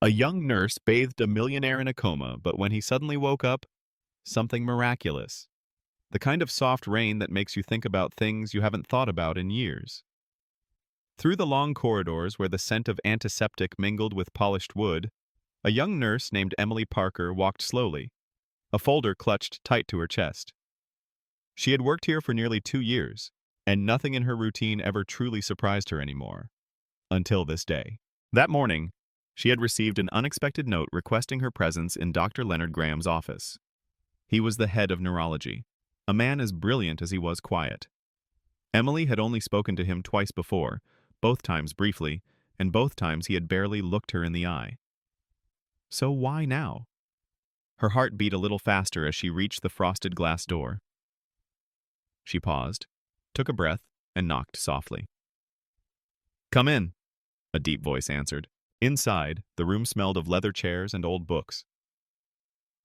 A young nurse bathed a millionaire in a coma, but when he suddenly woke up, something miraculous. The kind of soft rain that makes you think about things you haven't thought about in years. Through the long corridors where the scent of antiseptic mingled with polished wood, a young nurse named Emily Parker walked slowly, a folder clutched tight to her chest. She had worked here for nearly 2 years, and nothing in her routine ever truly surprised her anymore. Until this day. That morning, she had received an unexpected note requesting her presence in Dr. Leonard Graham's office. He was the head of neurology, a man as brilliant as he was quiet. Emily had only spoken to him twice before, both times briefly, and both times he had barely looked her in the eye. So why now? Her heart beat a little faster as she reached the frosted glass door. She paused, took a breath, and knocked softly. "Come in," a deep voice answered. Inside, the room smelled of leather chairs and old books.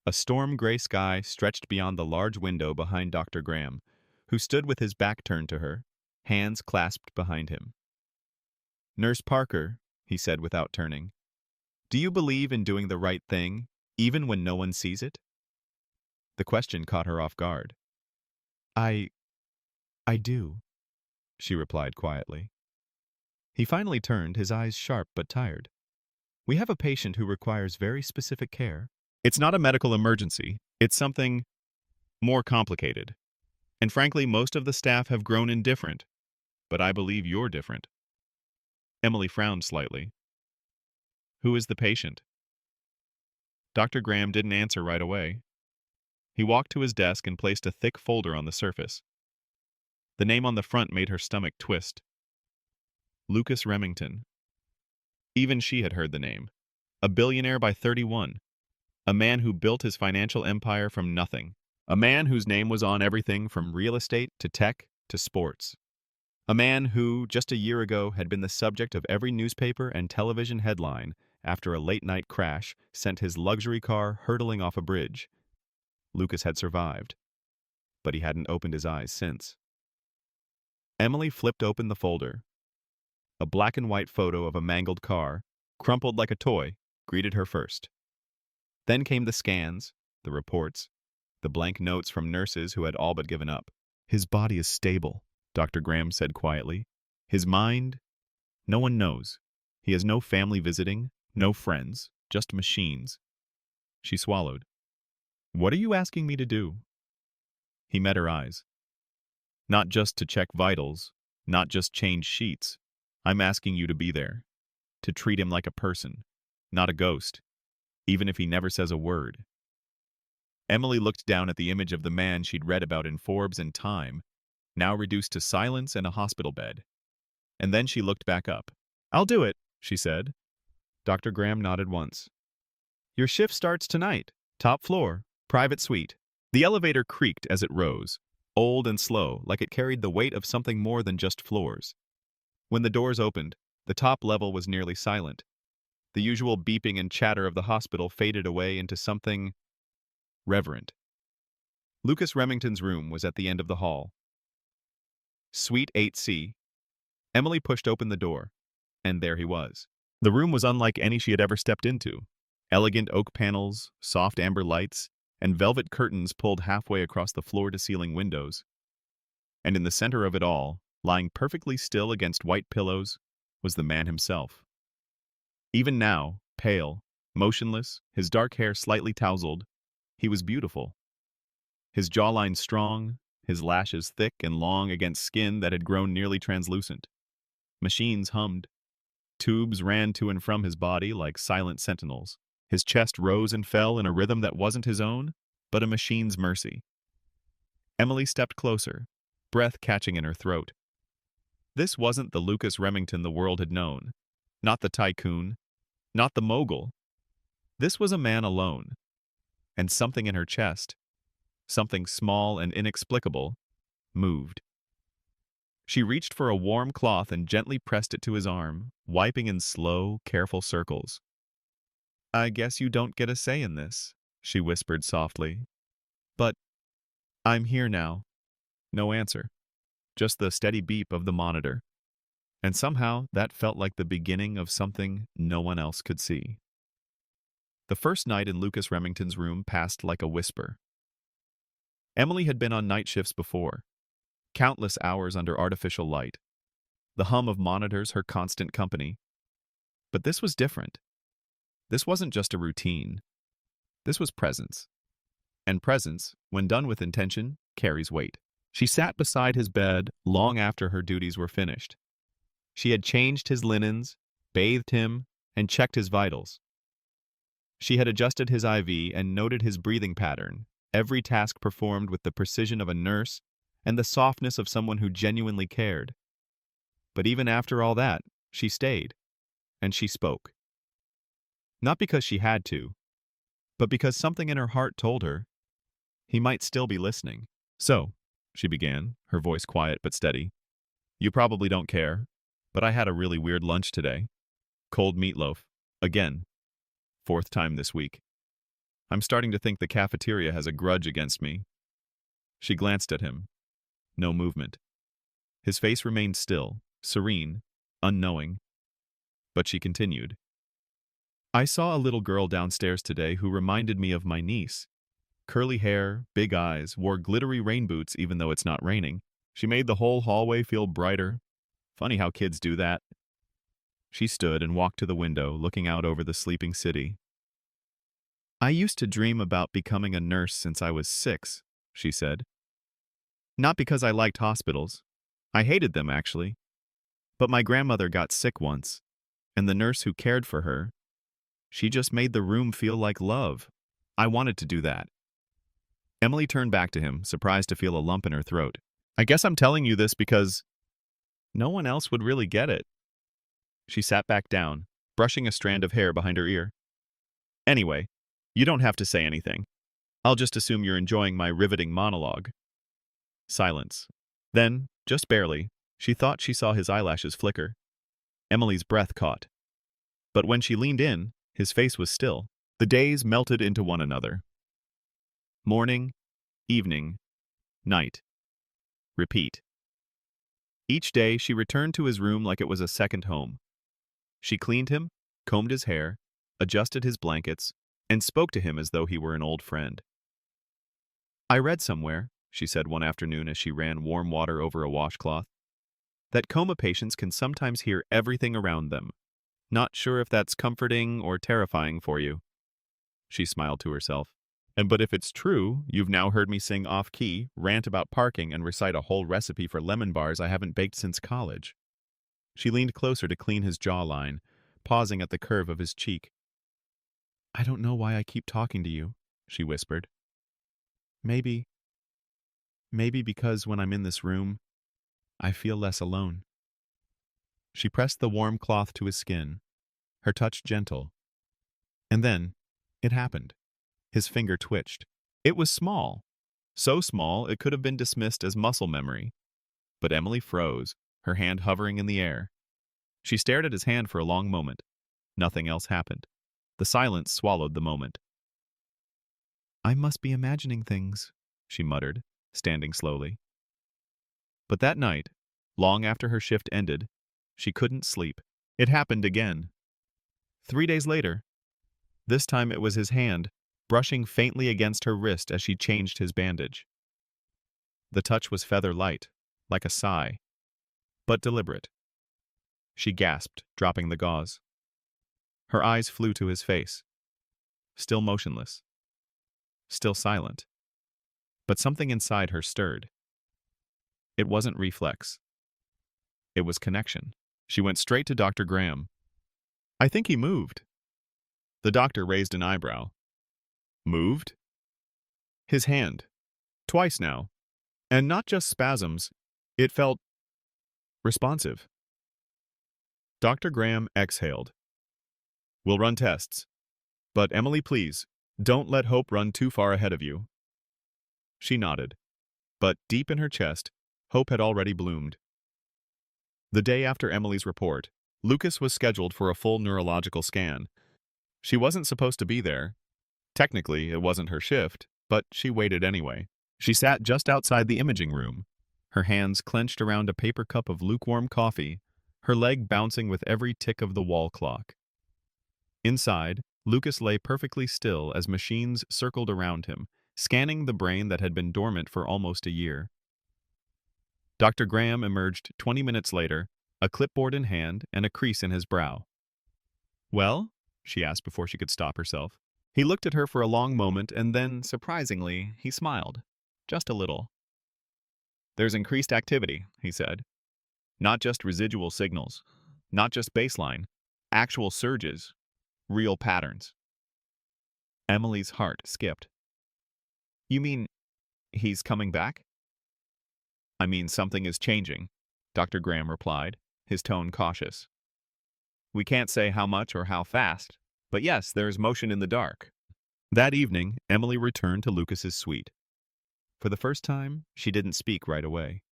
A storm-gray sky stretched beyond the large window behind Dr. Graham, who stood with his back turned to her, hands clasped behind him. "Nurse Parker," he said without turning, "do you believe in doing the right thing, even when no one sees it?" The question caught her off guard. I do," she replied quietly. He finally turned, his eyes sharp but tired. "We have a patient who requires very specific care. It's not a medical emergency. It's something more complicated. And frankly, most of the staff have grown indifferent. But I believe you're different." Emily frowned slightly. "Who is the patient?" Dr. Graham didn't answer right away. He walked to his desk and placed a thick folder on the surface. The name on the front made her stomach twist. Lucas Remington. Even she had heard the name. A billionaire by 31. A man who built his financial empire from nothing. A man whose name was on everything from real estate to tech to sports. A man who, just a year ago, had been the subject of every newspaper and television headline after a late-night crash sent his luxury car hurtling off a bridge. Lucas had survived, but he hadn't opened his eyes since. Emily flipped open the folder. A black-and-white photo of a mangled car, crumpled like a toy, greeted her first. Then came the scans, the reports, the blank notes from nurses who had all but given up. "His body is stable," Dr. Graham said quietly. "His mind? No one knows. He has no family visiting, no friends, just machines." She swallowed. "What are you asking me to do?" He met her eyes. "Not just to check vitals, not just change sheets. I'm asking you to be there, to treat him like a person, not a ghost, even if he never says a word." Emily looked down at the image of the man she'd read about in Forbes and Time, now reduced to silence and a hospital bed. And then she looked back up. "I'll do it," she said. Dr. Graham nodded once. "Your shift starts tonight. Top floor, private suite." The elevator creaked as it rose, old and slow, like it carried the weight of something more than just floors. When the doors opened, the top level was nearly silent. The usual beeping and chatter of the hospital faded away into something reverent. Lucas Remington's room was at the end of the hall. Suite 8C. Emily pushed open the door, and there he was. The room was unlike any she had ever stepped into. Elegant oak panels, soft amber lights, and velvet curtains pulled halfway across the floor-to-ceiling windows. And in the center of it all, lying perfectly still against white pillows, was the man himself. Even now, pale, motionless, his dark hair slightly tousled, he was beautiful. His jawline strong, his lashes thick and long against skin that had grown nearly translucent. Machines hummed. Tubes ran to and from his body like silent sentinels. His chest rose and fell in a rhythm that wasn't his own, but a machine's mercy. Emily stepped closer, breath catching in her throat. This wasn't the Lucas Remington the world had known. Not the tycoon. Not the mogul. This was a man alone. And something in her chest, something small and inexplicable, moved. She reached for a warm cloth and gently pressed it to his arm, wiping in slow, careful circles. "I guess you don't get a say in this," she whispered softly. "But I'm here now." No answer. Just the steady beep of the monitor. And somehow that felt like the beginning of something no one else could see. The first night in Lucas Remington's room passed like a whisper. Emily had been on night shifts before, countless hours under artificial light, the hum of monitors her constant company. But this was different. This wasn't just a routine. This was presence. And presence, when done with intention, carries weight. She sat beside his bed long after her duties were finished. She had changed his linens, bathed him, and checked his vitals. She had adjusted his IV and noted his breathing pattern, every task performed with the precision of a nurse and the softness of someone who genuinely cared. But even after all that, she stayed, and she spoke. Not because she had to, but because something in her heart told her he might still be listening. "So," she began, her voice quiet but steady, "you probably don't care, but I had a really weird lunch today. Cold meatloaf. Again. Fourth time this week. I'm starting to think the cafeteria has a grudge against me." She glanced at him. No movement. His face remained still, serene, unknowing. But she continued. "I saw a little girl downstairs today who reminded me of my niece. Curly hair, big eyes, wore glittery rain boots even though it's not raining. She made the whole hallway feel brighter. Funny how kids do that." She stood and walked to the window, looking out over the sleeping city. "I used to dream about becoming a nurse since I was 6, she said. "Not because I liked hospitals. I hated them, actually. But my grandmother got sick once, and the nurse who cared for her, she just made the room feel like love. I wanted to do that." Emily turned back to him, surprised to feel a lump in her throat. "I guess I'm telling you this because no one else would really get it." She sat back down, brushing a strand of hair behind her ear. "Anyway, you don't have to say anything. I'll just assume you're enjoying my riveting monologue." Silence. Then, just barely, she thought she saw his eyelashes flicker. Emily's breath caught. But when she leaned in, his face was still. The days melted into one another. Morning, evening, night. Repeat. Each day she returned to his room like it was a second home. She cleaned him, combed his hair, adjusted his blankets, and spoke to him as though he were an old friend. "I read somewhere," she said one afternoon as she ran warm water over a washcloth, "that coma patients can sometimes hear everything around them. Not sure if that's comforting or terrifying for you." She smiled to herself. But if it's true, you've now heard me sing off-key, rant about parking, and recite a whole recipe for lemon bars I haven't baked since college." She leaned closer to clean his jawline, pausing at the curve of his cheek. "I don't know why I keep talking to you," she whispered. Maybe because when I'm in this room, I feel less alone." She pressed the warm cloth to his skin, her touch gentle. And then, it happened. His finger twitched. It was small. So small it could have been dismissed as muscle memory. But Emily froze, her hand hovering in the air. She stared at his hand for a long moment. Nothing else happened. The silence swallowed the moment. "I must be imagining things," she muttered, standing slowly. But that night, long after her shift ended, she couldn't sleep. It happened again. 3 days later. This time it was his hand, brushing faintly against her wrist as she changed his bandage. The touch was feather light, like a sigh, but deliberate. She gasped, dropping the gauze. Her eyes flew to his face. Still motionless. Still silent. But something inside her stirred. It wasn't reflex. It was connection. She went straight to Dr. Graham. "I think he moved." The doctor raised an eyebrow. "Moved?" "His hand. Twice now. And not just spasms. It felt responsive." Dr. Graham exhaled. "We'll run tests. But Emily, please, don't let hope run too far ahead of you." She nodded. But deep in her chest, hope had already bloomed. The day after Emily's report, Lucas was scheduled for a full neurological scan. She wasn't supposed to be there. Technically, it wasn't her shift, but she waited anyway. She sat just outside the imaging room, her hands clenched around a paper cup of lukewarm coffee, her leg bouncing with every tick of the wall clock. Inside, Lucas lay perfectly still as machines circled around him, scanning the brain that had been dormant for almost a year. Dr. Graham emerged 20 minutes later, a clipboard in hand and a crease in his brow. "Well?" she asked before she could stop herself. He looked at her for a long moment and then, surprisingly, he smiled. Just a little. "There's increased activity," he said. "Not just residual signals. Not just baseline. Actual surges. Real patterns." Emily's heart skipped. "You mean he's coming back?" "I mean something is changing," Dr. Graham replied, his tone cautious. "We can't say how much or how fast, but yes, there's motion in the dark." That evening, Emily returned to Lucas's suite. For the first time, she didn't speak right away.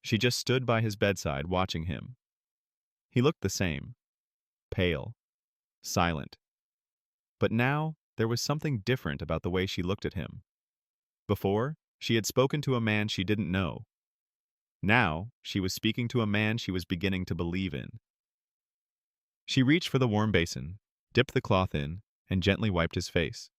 She just stood by his bedside watching him. He looked the same, pale, silent. But now, there was something different about the way she looked at him. Before, she had spoken to a man she didn't know. Now, she was speaking to a man she was beginning to believe in. She reached for the warm basin, dipped the cloth in, and gently wiped his face.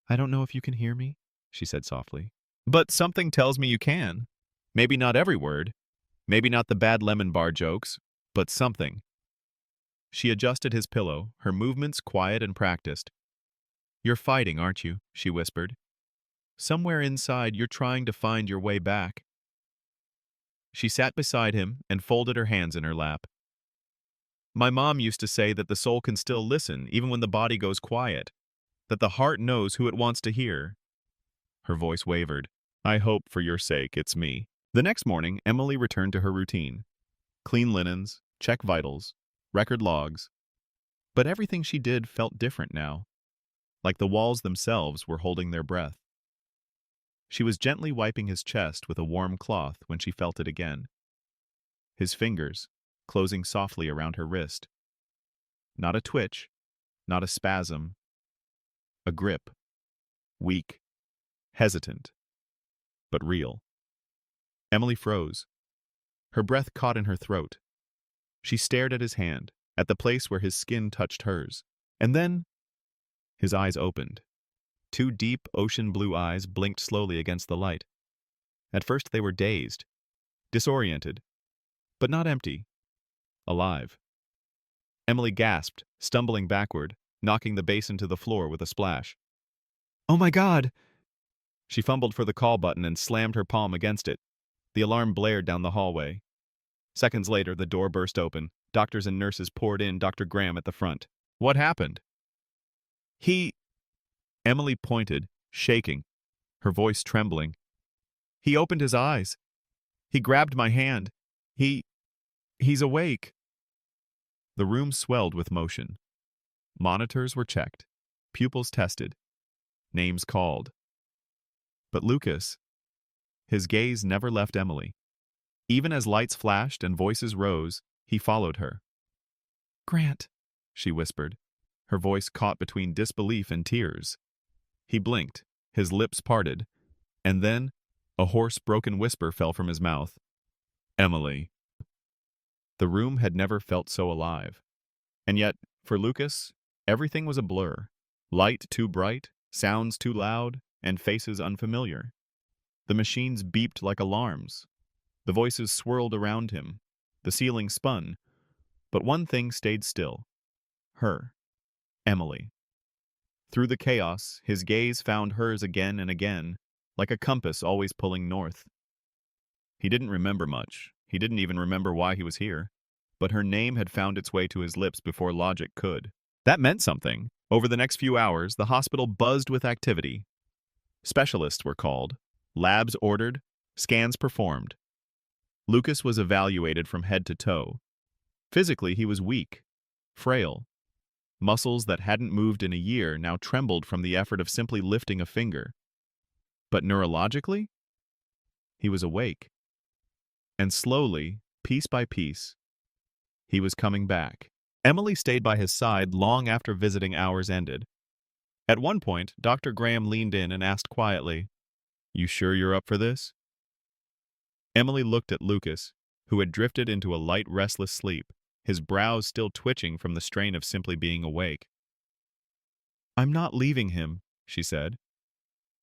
"I don't know if you can hear me," she said softly. "But something tells me you can. Maybe not every word. Maybe not the bad lemon bar jokes, but something." She adjusted his pillow, her movements quiet and practiced. "You're fighting, aren't you?" she whispered. "Somewhere inside, you're trying to find your way back." She sat beside him and folded her hands in her lap. "My mom used to say that the soul can still listen even when the body goes quiet, that the heart knows who it wants to hear." Her voice wavered. "I hope, for your sake, it's me." The next morning, Emily returned to her routine. Clean linens, check vitals, record logs. But everything she did felt different now, like the walls themselves were holding their breath. She was gently wiping his chest with a warm cloth when she felt it again. His fingers, closing softly around her wrist. Not a twitch, not a spasm. A grip. Weak, hesitant, but real. Emily froze. Her breath caught in her throat. She stared at his hand, at the place where his skin touched hers. And then, his eyes opened. Two deep, ocean blue eyes blinked slowly against the light. At first they were dazed, disoriented, but not empty. Alive. Emily gasped, stumbling backward, knocking the basin to the floor with a splash. "Oh my God!" She fumbled for the call button and slammed her palm against it. The alarm blared down the hallway. Seconds later, the door burst open. Doctors and nurses poured in, Dr. Graham at the front. "What happened?" "He—" Emily pointed, shaking, her voice trembling. "He opened his eyes. He grabbed my hand. He's awake." The room swelled with motion. Monitors were checked, pupils tested, names called. But Lucas, his gaze never left Emily. Even as lights flashed and voices rose, he followed her. "Grant," she whispered, her voice caught between disbelief and tears. He blinked, his lips parted, and then a hoarse, broken whisper fell from his mouth. "Emily." The room had never felt so alive. And yet, for Lucas, everything was a blur. Light too bright, sounds too loud, and faces unfamiliar. The machines beeped like alarms. The voices swirled around him. The ceiling spun. But one thing stayed still. Her. Emily. Through the chaos, his gaze found hers again and again, like a compass always pulling north. He didn't remember much. He didn't even remember why he was here. But her name had found its way to his lips before logic could. That meant something. Over the next few hours, the hospital buzzed with activity. Specialists were called, labs ordered, scans performed. Lucas was evaluated from head to toe. Physically, he was weak, frail. Muscles that hadn't moved in a year now trembled from the effort of simply lifting a finger. But neurologically, he was awake. And slowly, piece by piece, he was coming back. Emily stayed by his side long after visiting hours ended. At one point, Dr. Graham leaned in and asked quietly, "You sure you're up for this?" Emily looked at Lucas, who had drifted into a light, restless sleep, his brows still twitching from the strain of simply being awake. I'm not leaving him, she said.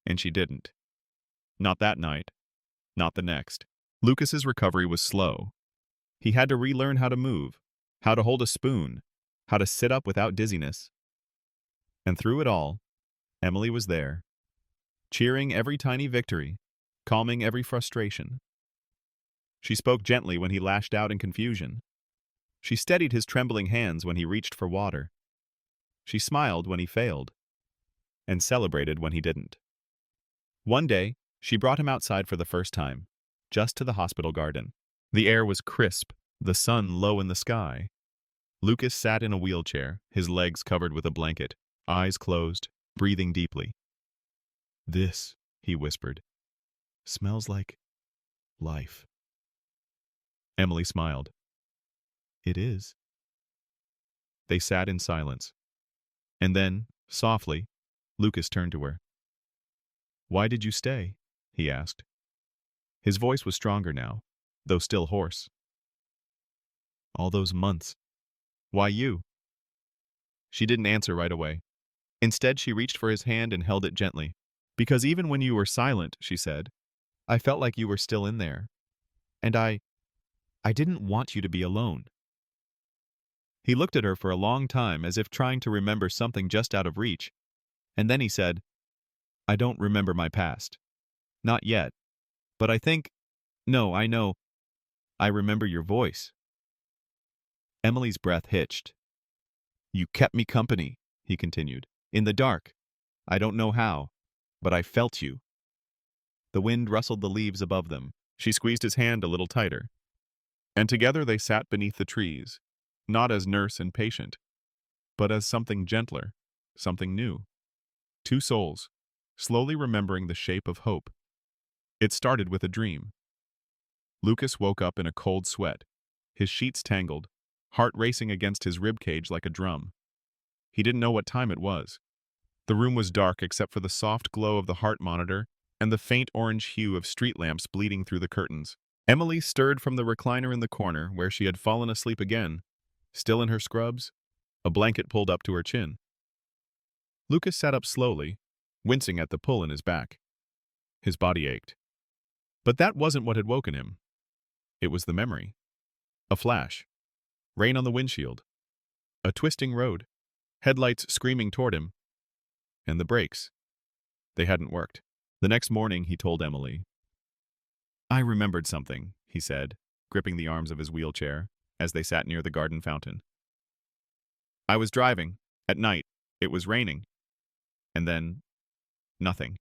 And she didn't. Not that night. Not the next. Lucas's recovery was slow. He had to relearn how to move, how to hold a spoon, how to sit up without dizziness. And through it all, Emily was there, cheering every tiny victory, calming every frustration. She spoke gently when he lashed out in confusion. She steadied his trembling hands when he reached for water. She smiled when he failed, and celebrated when he didn't. One day, she brought him outside for the first time, just to the hospital garden. The air was crisp, the sun low in the sky. Lucas sat in a wheelchair, his legs covered with a blanket, eyes closed, breathing deeply. "This," he whispered, "smells like life." Emily smiled. "It is." They sat in silence. And then, softly, Lucas turned to her. "Why did you stay?" he asked. His voice was stronger now, though still hoarse. "All those months. Why you?" She didn't answer right away. Instead, she reached for his hand and held it gently. "Because even when you were silent," she said, "I felt like you were still in there. And I didn't want you to be alone." He looked at her for a long time as if trying to remember something just out of reach, and then he said, "I don't remember my past. Not yet. But I think, no, I know, I remember your voice." Emily's breath hitched. "You kept me company," he continued, "in the dark. I don't know how, but I felt you." The wind rustled the leaves above them. She squeezed his hand a little tighter. And together they sat beneath the trees, not as nurse and patient, but as something gentler, something new. Two souls, slowly remembering the shape of hope. It started with a dream. Lucas woke up in a cold sweat, his sheets tangled, heart racing against his ribcage like a drum. He didn't know what time it was. The room was dark except for the soft glow of the heart monitor and the faint orange hue of street lamps bleeding through the curtains. Emily stirred from the recliner in the corner where she had fallen asleep again, still in her scrubs, a blanket pulled up to her chin. Lucas sat up slowly, wincing at the pull in his back. His body ached. But that wasn't what had woken him. It was the memory. A flash. Rain on the windshield. A twisting road. Headlights screaming toward him. And the brakes. They hadn't worked. The next morning, he told Emily. "I remembered something," he said, gripping the arms of his wheelchair, as they sat near the garden fountain. "I was driving. At night. It was raining. And then, nothing.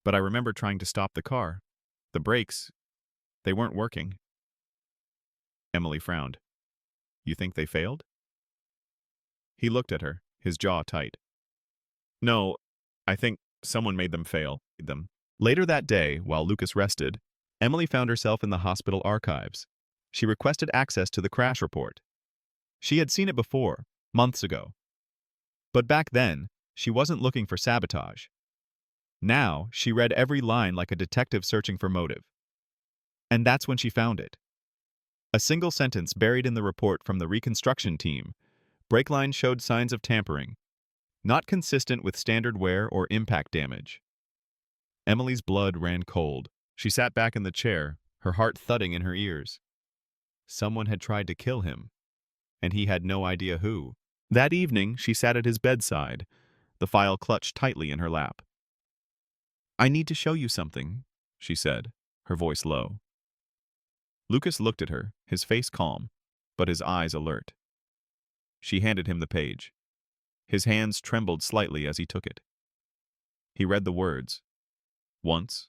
But I remember trying to stop the car. The brakes, they weren't working." Emily frowned. "You think they failed?" He looked at her, his jaw tight. "No, I think someone made them fail." Later that day, while Lucas rested, Emily found herself in the hospital archives. She requested access to the crash report. She had seen it before, months ago. But back then, she wasn't looking for sabotage. Now, she read every line like a detective searching for motive. And that's when she found it. A single sentence buried in the report from the reconstruction team. Brake lines showed signs of tampering, not consistent with standard wear or impact damage. Emily's blood ran cold. She sat back in the chair, her heart thudding in her ears. Someone had tried to kill him, and he had no idea who. That evening, she sat at his bedside, the file clutched tightly in her lap. "I need to show you something," she said, her voice low. Lucas looked at her, his face calm, but his eyes alert. She handed him the page. His hands trembled slightly as he took it. He read the words. Once,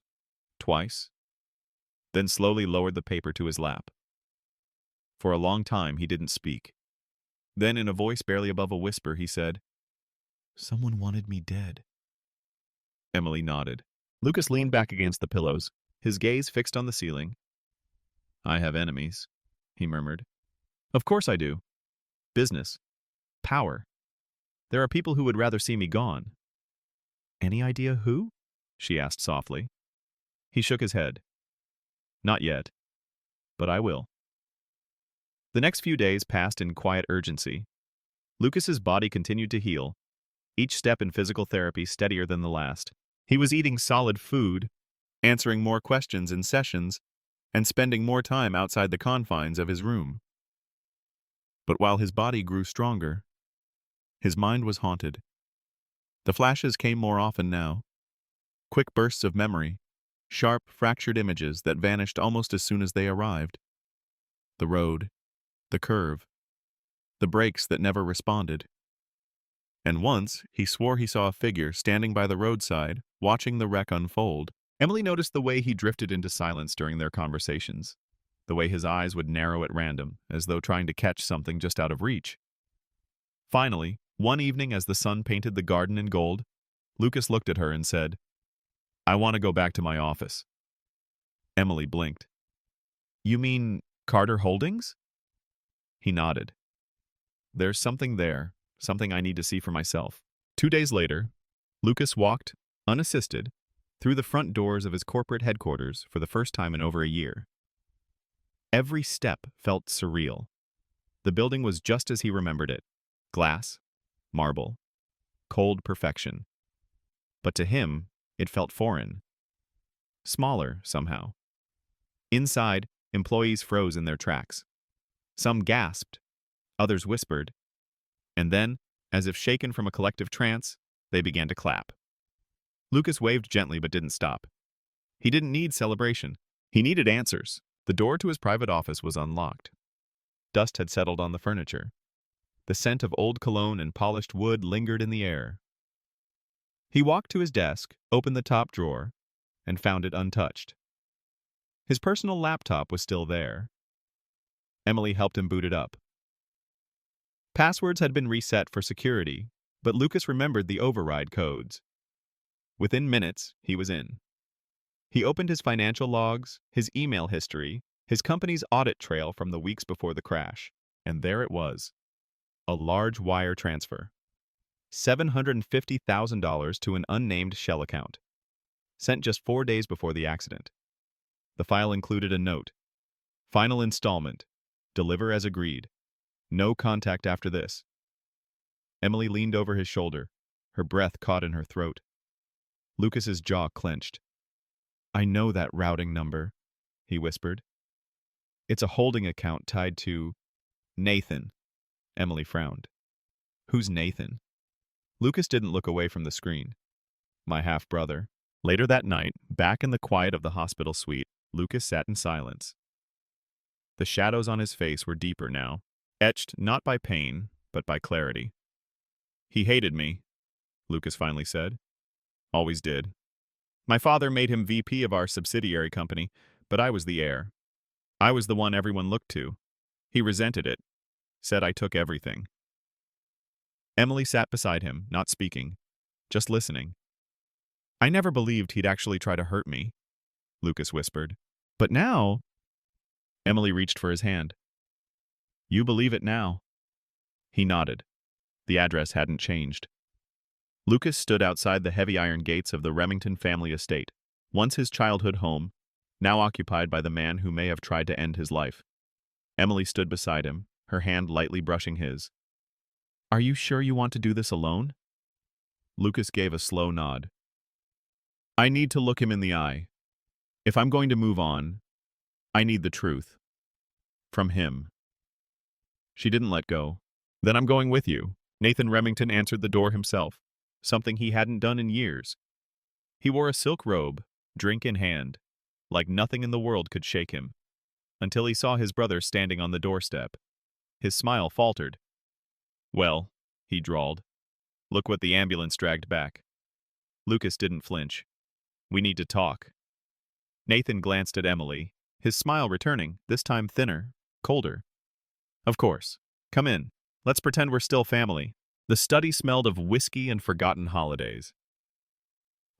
twice, then slowly lowered the paper to his lap. For a long time he didn't speak. Then, in a voice barely above a whisper, he said, "Someone wanted me dead." Emily nodded. Lucas leaned back against the pillows, his gaze fixed on the ceiling. "I have enemies," he murmured. "Of course I do. Business. Power. There are people who would rather see me gone." "Any idea who?" she asked softly. He shook his head. "Not yet. But I will." The next few days passed in quiet urgency. Lucas's body continued to heal, each step in physical therapy steadier than the last. He was eating solid food, answering more questions in sessions, and spending more time outside the confines of his room. But while his body grew stronger, his mind was haunted. The flashes came more often now, quick bursts of memory, sharp, fractured images that vanished almost as soon as they arrived. The road, the curve, the brakes that never responded. And once, he swore he saw a figure standing by the roadside, watching the wreck unfold. Emily noticed the way he drifted into silence during their conversations, the way his eyes would narrow at random, as though trying to catch something just out of reach. Finally, one evening as the sun painted the garden in gold, Lucas looked at her and said, "I want to go back to my office." Emily blinked. "You mean Carter Holdings?" He nodded. "There's something there, something I need to see for myself." 2 days later, Lucas walked, unassisted, through the front doors of his corporate headquarters for the first time in over a year. Every step felt surreal. The building was just as he remembered it: glass, marble, cold perfection. But to him, it felt foreign. Smaller, somehow. Inside, employees froze in their tracks. Some gasped, others whispered, and then, as if shaken from a collective trance, they began to clap. Lucas waved gently but didn't stop. He didn't need celebration. He needed answers. The door to his private office was unlocked. Dust had settled on the furniture. The scent of old cologne and polished wood lingered in the air. He walked to his desk, opened the top drawer, and found it untouched. His personal laptop was still there. Emily helped him boot it up. Passwords had been reset for security, but Lucas remembered the override codes. Within minutes, he was in. He opened his financial logs, his email history, his company's audit trail from the weeks before the crash, and there it was. A large wire transfer. $750,000 to an unnamed shell account. Sent just 4 days before the accident. The file included a note. "Final installment. Deliver as agreed. No contact after this." Emily leaned over his shoulder, her breath caught in her throat. Lucas's jaw clenched. "I know that routing number," he whispered. "It's a holding account tied to Nathan." Emily frowned. "Who's Nathan?" Lucas didn't look away from the screen. "My half-brother." Later that night, back in the quiet of the hospital suite, Lucas sat in silence. The shadows on his face were deeper now, etched not by pain, but by clarity. "He hated me," Lucas finally said. "Always did. My father made him VP of our subsidiary company, but I was the heir. I was the one everyone looked to. He resented it, said I took everything." Emily sat beside him, not speaking, just listening. "I never believed he'd actually try to hurt me," Lucas whispered. "But now—" Emily reached for his hand. "You believe it now." He nodded. The address hadn't changed. Lucas stood outside the heavy iron gates of the Remington family estate, once his childhood home, now occupied by the man who may have tried to end his life. Emily stood beside him, her hand lightly brushing his. "Are you sure you want to do this alone?" Lucas gave a slow nod. "I need to look him in the eye. If I'm going to move on, I need the truth. From him." She didn't let go. "Then I'm going with you." Nathan Remington answered the door himself, something he hadn't done in years. He wore a silk robe, drink in hand, like nothing in the world could shake him, until he saw his brother standing on the doorstep. His smile faltered. "Well," he drawled, "look what the ambulance dragged back." Lucas didn't flinch. "We need to talk." Nathan glanced at Emily, his smile returning, this time thinner, colder. "Of course. Come in. Let's pretend we're still family." The study smelled of whiskey and forgotten holidays.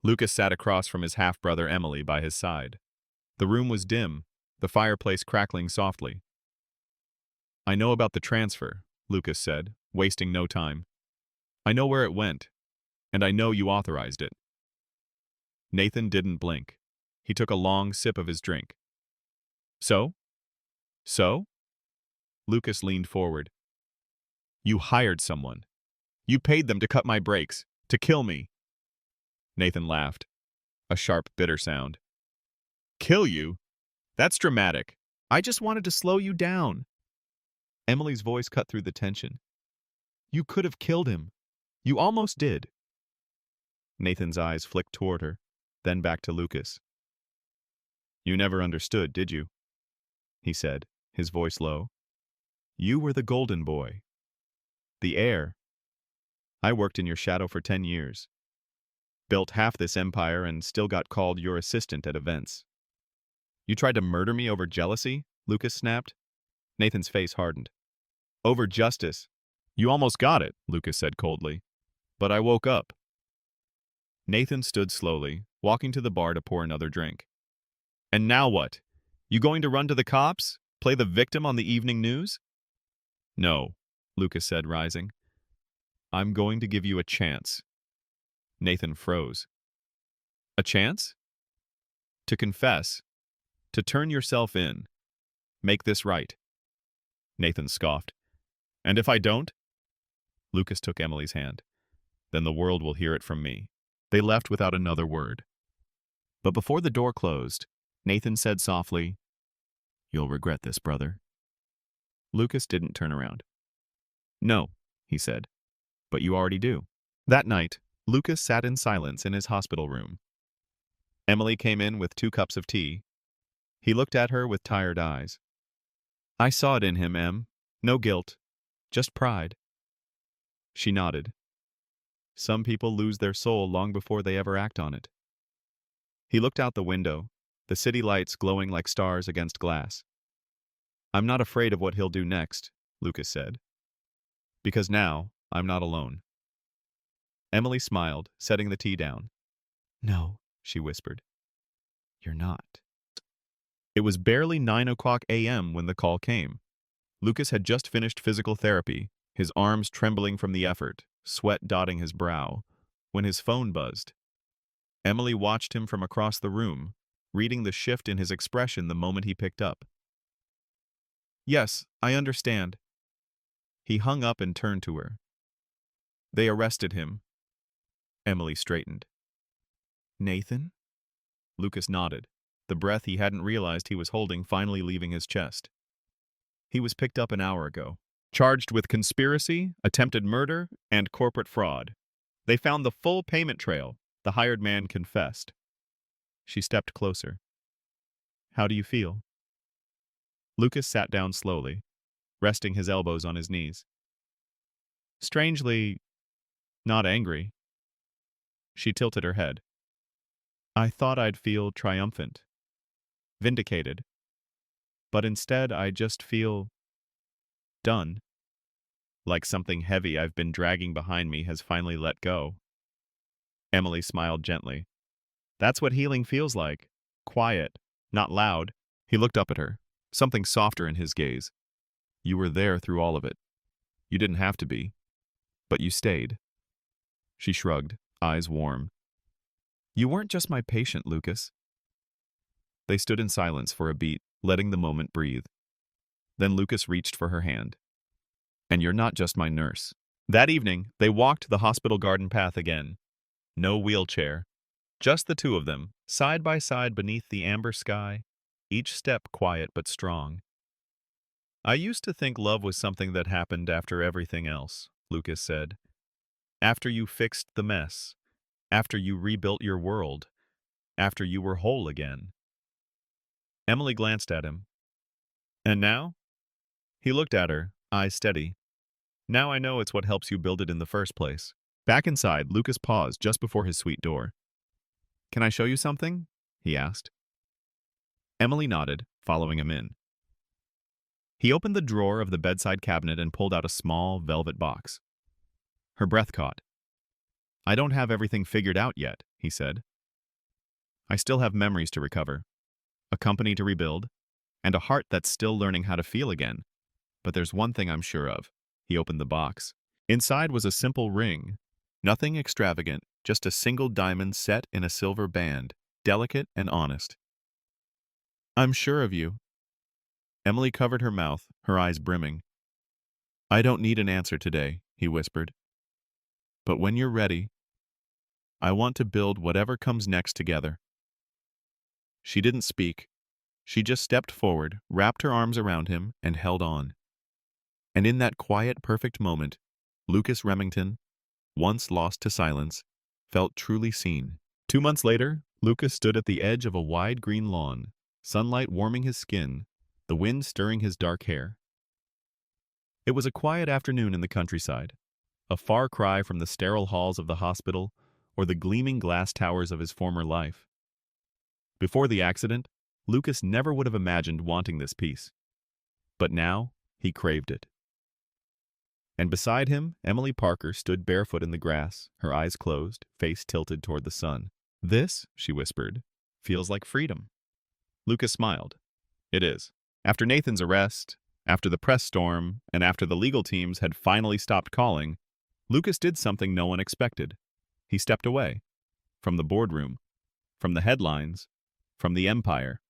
Lucas sat across from his half-brother Emily by his side. The room was dim, the fireplace crackling softly. "I know about the transfer," Lucas said, wasting no time. "I know where it went, and I know you authorized it." Nathan didn't blink. He took a long sip of his drink. "So? So?" Lucas leaned forward. "You hired someone. You paid them to cut my brakes, to kill me. Nathan laughed, a sharp, bitter sound. Kill you? That's dramatic. I just wanted to slow you down. Emily's voice cut through the tension. You could have killed him. You almost did. Nathan's eyes flicked toward her, then back to Lucas. You never understood, did you? He said, his voice low. You were the golden boy. The heir. I worked in your shadow for 10 years. Built half this empire and still got called your assistant at events. You tried to murder me over jealousy? Lucas snapped. Nathan's face hardened. Over justice. You almost got it, Lucas said coldly. But I woke up. Nathan stood slowly, walking to the bar to pour another drink. And now what? You going to run to the cops? Play the victim on the evening news? No, Lucas said, rising. I'm going to give you a chance. Nathan froze. A chance? To confess. To turn yourself in. Make this right. Nathan scoffed. And if I don't? Lucas took Emily's hand. Then the world will hear it from me. They left without another word. But before the door closed, Nathan said softly, You'll regret this, brother. Lucas didn't turn around. No, he said, but you already do. That night, Lucas sat in silence in his hospital room. Emily came in with 2 cups of tea. He looked at her with tired eyes. I saw it in him, Em. No guilt, just pride. She nodded. Some people lose their soul long before they ever act on it. He looked out the window, the city lights glowing like stars against glass. I'm not afraid of what he'll do next, Lucas said. Because now, I'm not alone. Emily smiled, setting the tea down. No, she whispered. You're not. It was barely 9:00 a.m. when the call came. Lucas had just finished physical therapy, his arms trembling from the effort, sweat dotting his brow, when his phone buzzed. Emily watched him from across the room, reading the shift in his expression the moment he picked up. Yes, I understand. He hung up and turned to her. They arrested him. Emily straightened. Nathan? Lucas nodded, the breath he hadn't realized he was holding finally leaving his chest. He was picked up an hour ago, charged with conspiracy, attempted murder, and corporate fraud. They found the full payment trail. The hired man confessed. She stepped closer. How do you feel? Lucas sat down slowly, resting his elbows on his knees. Strangely, not angry. She tilted her head. I thought I'd feel triumphant, vindicated. But instead, I just feel done. Like something heavy I've been dragging behind me has finally let go. Emily smiled gently. That's what healing feels like. Quiet, not loud. He looked up at her, something softer in his gaze. You were there through all of it. You didn't have to be. But you stayed. She shrugged, eyes warm. You weren't just my patient, Lucas. They stood in silence for a beat, letting the moment breathe. Then Lucas reached for her hand. And you're not just my nurse. That evening, they walked the hospital garden path again. No wheelchair. Just the 2 of them, side by side beneath the amber sky, each step quiet but strong. I used to think love was something that happened after everything else, Lucas said. After you fixed the mess. After you rebuilt your world. After you were whole again. Emily glanced at him. And now? He looked at her, eyes steady. Now I know it's what helps you build it in the first place. Back inside, Lucas paused just before his suite door. Can I show you something? He asked. Emily nodded, following him in. He opened the drawer of the bedside cabinet and pulled out a small, velvet box. Her breath caught. I don't have everything figured out yet, he said. I still have memories to recover, a company to rebuild, and a heart that's still learning how to feel again. But there's one thing I'm sure of. He opened the box. Inside was a simple ring. Nothing extravagant, just a single diamond set in a silver band, delicate and honest. I'm sure of you. Emily covered her mouth, her eyes brimming. I don't need an answer today, he whispered. But when you're ready, I want to build whatever comes next together." She didn't speak. She just stepped forward, wrapped her arms around him, and held on. And in that quiet, perfect moment, Lucas Remington, once lost to silence, felt truly seen. 2 months later, Lucas stood at the edge of a wide green lawn, sunlight warming his skin, the wind stirring his dark hair. It was a quiet afternoon in the countryside, a far cry from the sterile halls of the hospital or the gleaming glass towers of his former life. Before the accident, Lucas never would have imagined wanting this peace. But now, he craved it. And beside him, Emily Parker stood barefoot in the grass, her eyes closed, face tilted toward the sun. "This," she whispered, "feels like freedom." Lucas smiled. "It is." After Nathan's arrest, after the press storm, and after the legal teams had finally stopped calling, Lucas did something no one expected. He stepped away. From the boardroom. From the headlines. From the empire.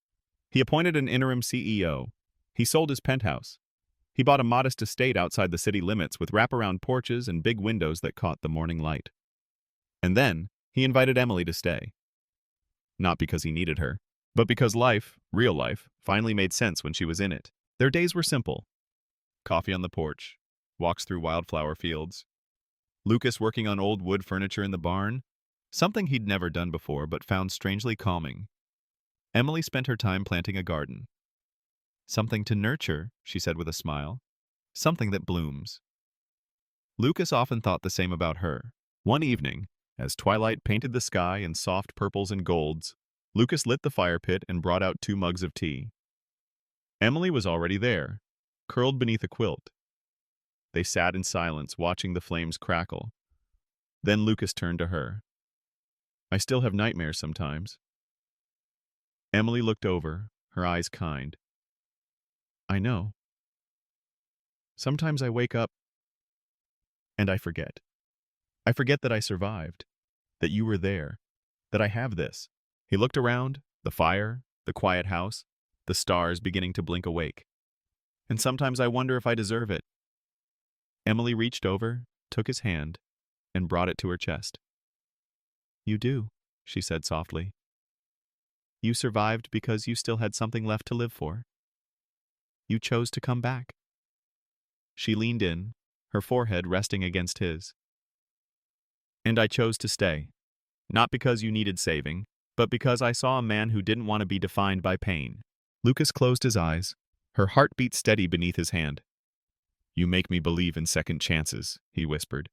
He appointed an interim CEO. He sold his penthouse. He bought a modest estate outside the city limits with wraparound porches and big windows that caught the morning light. And then, he invited Emily to stay. Not because he needed her, but because life, real life, finally made sense when she was in it. Their days were simple. Coffee on the porch, walks through wildflower fields, Lucas working on old wood furniture in the barn, something he'd never done before but found strangely calming. Emily spent her time planting a garden. "Something to nurture," she said with a smile. "Something that blooms." Lucas often thought the same about her. One evening, as twilight painted the sky in soft purples and golds, Lucas lit the fire pit and brought out 2 mugs of tea. Emily was already there, curled beneath a quilt. They sat in silence, watching the flames crackle. Then Lucas turned to her. "I still have nightmares sometimes." Emily looked over, her eyes kind. "I know. Sometimes I wake up and I forget. I forget that I survived, that you were there, that I have this." He looked around, the fire, the quiet house, the stars beginning to blink awake. "And sometimes I wonder if I deserve it." Emily reached over, took his hand, and brought it to her chest. "You do," she said softly. "You survived because you still had something left to live for. You chose to come back." She leaned in, her forehead resting against his. "And I chose to stay. Not because you needed saving, but because I saw a man who didn't want to be defined by pain." Lucas closed his eyes, her heartbeat steady beneath his hand. "You make me believe in second chances," he whispered.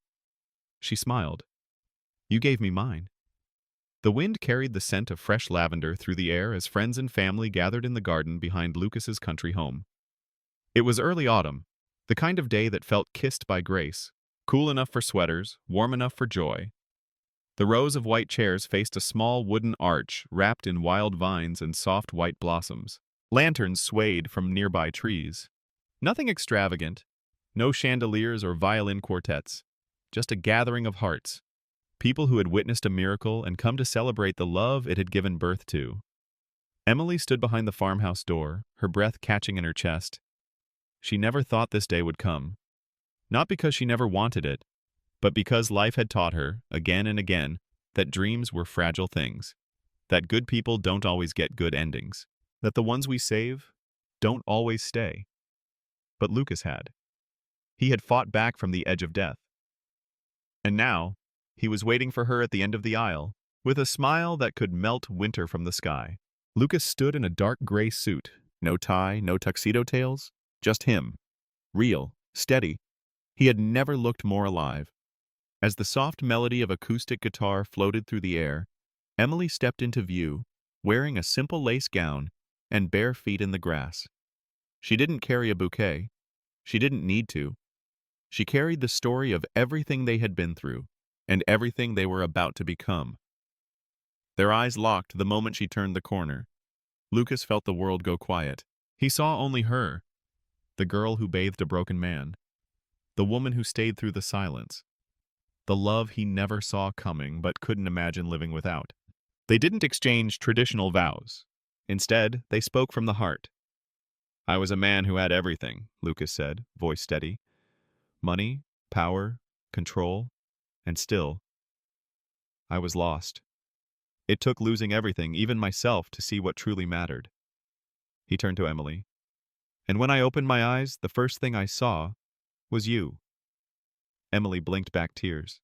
She smiled. "You gave me mine." The wind carried the scent of fresh lavender through the air as friends and family gathered in the garden behind Lucas's country home. It was early autumn, the kind of day that felt kissed by grace, cool enough for sweaters, warm enough for joy. The rows of white chairs faced a small wooden arch wrapped in wild vines and soft white blossoms. Lanterns swayed from nearby trees. Nothing extravagant, no chandeliers or violin quartets, just a gathering of hearts, people who had witnessed a miracle and come to celebrate the love it had given birth to. Emily stood behind the farmhouse door, her breath catching in her chest. She never thought this day would come. Not because she never wanted it, but because life had taught her, again and again, that dreams were fragile things, that good people don't always get good endings, that the ones we save don't always stay. But Lucas had. He had fought back from the edge of death. And now, he was waiting for her at the end of the aisle, with a smile that could melt winter from the sky. Lucas stood in a dark gray suit, no tie, no tuxedo tails, just him. Real, steady. He had never looked more alive. As the soft melody of acoustic guitar floated through the air, Emily stepped into view, wearing a simple lace gown and bare feet in the grass. She didn't carry a bouquet. She didn't need to. She carried the story of everything they had been through and everything they were about to become. Their eyes locked the moment she turned the corner. Lucas felt the world go quiet. He saw only her, the girl who bathed a broken man, the woman who stayed through the silence, the love he never saw coming but couldn't imagine living without. They didn't exchange traditional vows. Instead, they spoke from the heart. "I was a man who had everything," Lucas said, voice steady. "Money, power, control. And still, I was lost. It took losing everything, even myself, to see what truly mattered. He turned to Emily. And when I opened my eyes, the first thing I saw was you. Emily blinked back tears.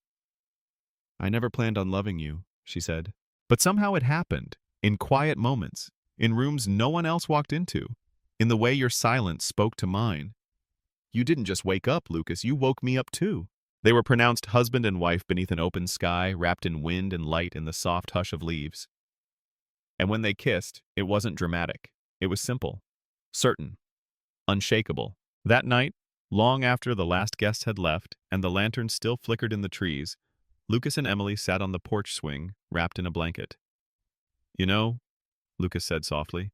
I never planned on loving you, she said. But somehow it happened, in quiet moments, in rooms no one else walked into, in the way your silence spoke to mine. You didn't just wake up, Lucas, you woke me up too. They were pronounced husband and wife beneath an open sky, wrapped in wind and light in the soft hush of leaves. And when they kissed, it wasn't dramatic. It was simple, certain, unshakable. That night, long after the last guest had left and the lanterns still flickered in the trees, Lucas and Emily sat on the porch swing, wrapped in a blanket. You know, Lucas said softly,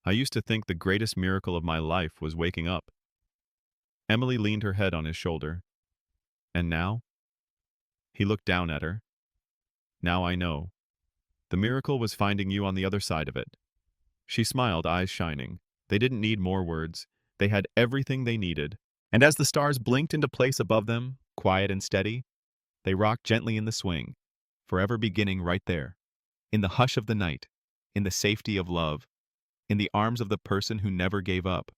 I used to think the greatest miracle of my life was waking up. Emily leaned her head on his shoulder. And now? He looked down at her. Now I know. The miracle was finding you on the other side of it. She smiled, eyes shining. They didn't need more words. They had everything they needed. And as the stars blinked into place above them, quiet and steady, they rocked gently in the swing, forever beginning right there, in the hush of the night, in the safety of love, in the arms of the person who never gave up.